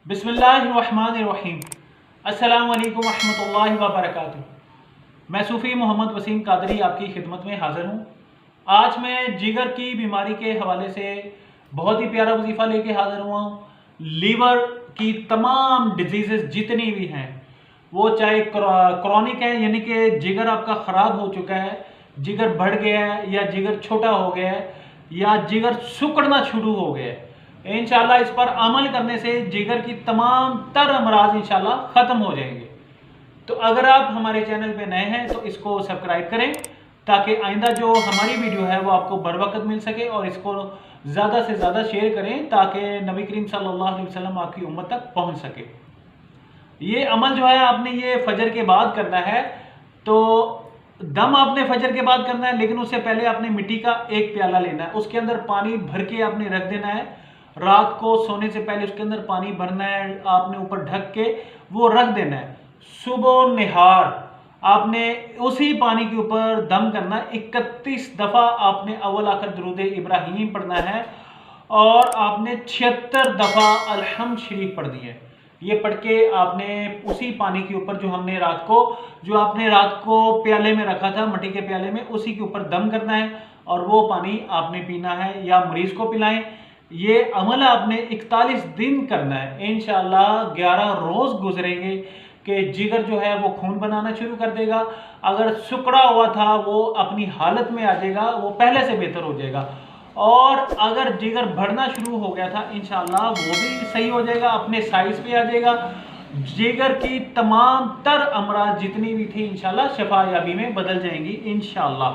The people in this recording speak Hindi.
बिस्मिल्लाहिर्रहमानिर्रहीम। अस्सलामु अलैकुम रहमतुल्लाहि व बरकातुहू। मैं सूफ़ी मोहम्मद वसीम कादरी आपकी खिदमत में हाज़िर हूँ। आज मैं जिगर की बीमारी के हवाले से बहुत ही प्यारा वजीफ़ा लेके हाज़िर हुआ हूँ। लीवर की तमाम डिजीज़ जितनी भी हैं, वो चाहे क्रॉनिक है यानी कि जिगर आपका ख़राब हो चुका है, जिगर बढ़ गया है, या जिगर छोटा हो गया है, या जिगर सुकड़ना शुरू हो गया है, इंशाल्लाह इस पर अमल करने से जिगर की तमाम तर अमराज इंशाल्लाह ख़त्म हो जाएंगे। तो अगर आप हमारे चैनल पे नए हैं तो इसको सब्सक्राइब करें ताकि आइंदा जो हमारी वीडियो है वो आपको बर वक्त मिल सके, और इसको ज़्यादा से ज़्यादा शेयर करें ताकि नबी करीम सल्लल्लाहु अलैहि वसल्लम आपकी उम्मत तक पहुँच सके। ये अमल जो है आपने ये फजर के बाद करना है। तो दम आपने फजर के बाद करना है, लेकिन उससे पहले आपने मिट्टी का एक प्याला लेना है, उसके अंदर पानी भर के आपने रख देना है। रात को सोने से पहले उसके अंदर पानी भरना है, आपने ऊपर ढक के वो रख देना है। सुबह निहार आपने उसी पानी के ऊपर दम करना है। 31 दफ़ा आपने अव्वल आखिर दुरूद इब्राहीम पढ़ना है, और आपने 76 दफ़ा अलहम्द शरीफ पढ़ दी है। ये पढ़ के आपने उसी पानी के ऊपर जो आपने रात को प्याले में रखा था, मिट्टी के प्याले में, उसी के ऊपर दम करना है, और वो पानी आपने पीना है या मरीज को पिलाएं। ये अमल आपने 41 दिन करना है। इंशाल्लाह 11 रोज गुजरेंगे कि जिगर जो है वो खून बनाना शुरू कर देगा। अगर सुकड़ा हुआ था वो अपनी हालत में आ जाएगा, वो पहले से बेहतर हो जाएगा। और अगर जिगर बढ़ना शुरू हो गया था, इंशाल्लाह वो भी सही हो जाएगा, अपने साइज पे आ जाएगा। जिगर की तमाम तर अमराज जितनी भी थी इंशाल्लाह शफा याबी में बदल जाएंगी इंशाल्लाह।